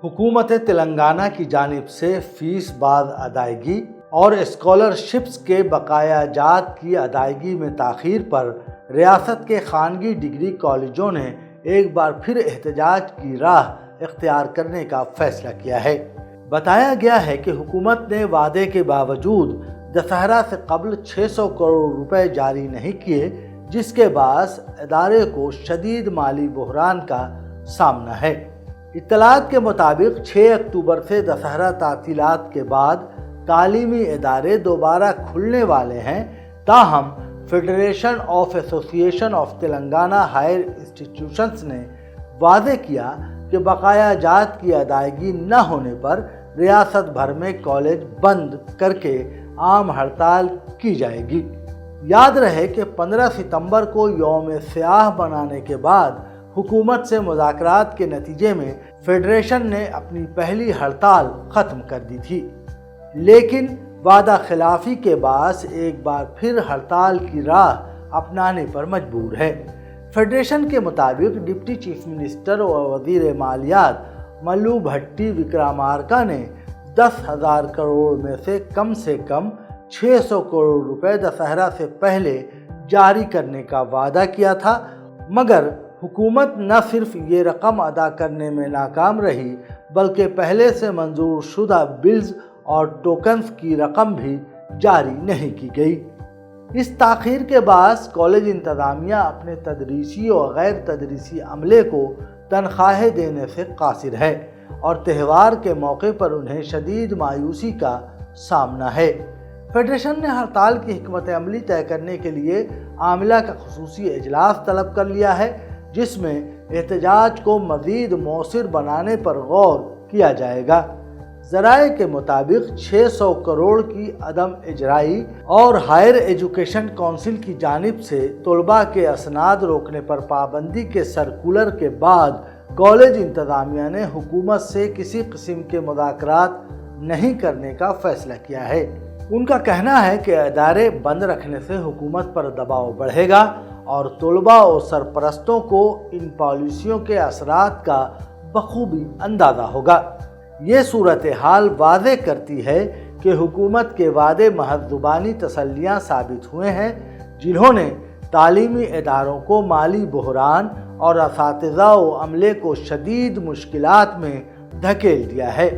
हुकूमत तेलंगाना की जानिब से फीस बाद अदायगी और स्कॉलरशिप्स के बकाया जात की अदायगी में ताख़ीर पर रियासत के खानगी डिग्री कॉलेजों ने एक बार फिर एहतजाज की राह इख्तियार करने का फैसला किया है। बताया गया है कि हुकूमत ने वादे के बावजूद दशहरा से कबल 600 करोड़ रुपए जारी नहीं किए, जिसके बायस इदारे को शदीद माली बहरान का सामना है। इत्तलात के मुताबिक 6 अक्टूबर से दशहरा तातीलात के बाद तालीमी इदारे दोबारा खुलने वाले हैं। ताहम federation of association of Telangana higher institutions ने वादे किया कि बकाया जात की अदायगी न होने पर रियासत भर में कॉलेज बंद करके आम हड़ताल की जाएगी। याद रहे कि 15 सितंबर को यौम सियाह मनाने के बाद हुकूमत से मुज़ाकरात के नतीजे में फेडरेशन ने अपनी पहली हड़ताल ख़त्म कर दी थी, लेकिन वादा खिलाफी के बायस एक बार फिर हड़ताल की राह अपनाने पर मजबूर है। फेडरेशन के मुताबिक डिप्टी चीफ मिनिस्टर और वज़ीर मालियात मल्लू भट्टी विक्रमार्का ने 10,000 करोड़ में से कम 600 करोड़ रुपए दशहरा से पहले जारी करने का वादा किया था, मगर हुकूमत न सिर्फ ये रकम अदा करने में नाकाम रही बल्कि पहले से मंजूर शुदा बिल्स और टोकन्स की रकम भी जारी नहीं की गई। इस ताख़ीर के बायस कॉलेज इंतज़ामिया अपने तदरीसी और गैर तदरीसी अमले को तनख्वाहें देने से कासिर है और त्यौहार के मौके पर उन्हें शदीद मायूसी का सामना है। फेडरेशन ने हड़ताल की हिकमत अमली तय करने के लिए आमिला का खुसूसी इजलास तलब कर लिया है, जिसमें एहतजाज को मज़ीद मौसर बनाने पर गौर किया जाएगा। ज़राए के मुताबिक 600 करोड़ की अदम इजराई और हायर एजुकेशन काउंसिल की जानिब से तलबा के असनाद रोकने पर पाबंदी के सर्कुलर के बाद कॉलेज इंतज़ामिया ने हुकूमत से किसी किस्म के मुज़ाकरात नहीं करने का फ़ैसला किया है। उनका कहना है कि इदारे बंद रखने से हुकूमत पर दबाव बढ़ेगा और तलबा और सरपरस्तों को इन पॉलिसियों के असरात का बखूबी अंदाज़ा होगा। ये सूरत हाल वाज़े करती है कि हुकूमत के वादे महज ज़ुबानी तसल्लियाँ साबित हुए हैं, जिन्होंने तालीमी इदारों को माली बहरान और असातिज़ा व अमले को शदीद मुश्किलात में धकेल दिया है।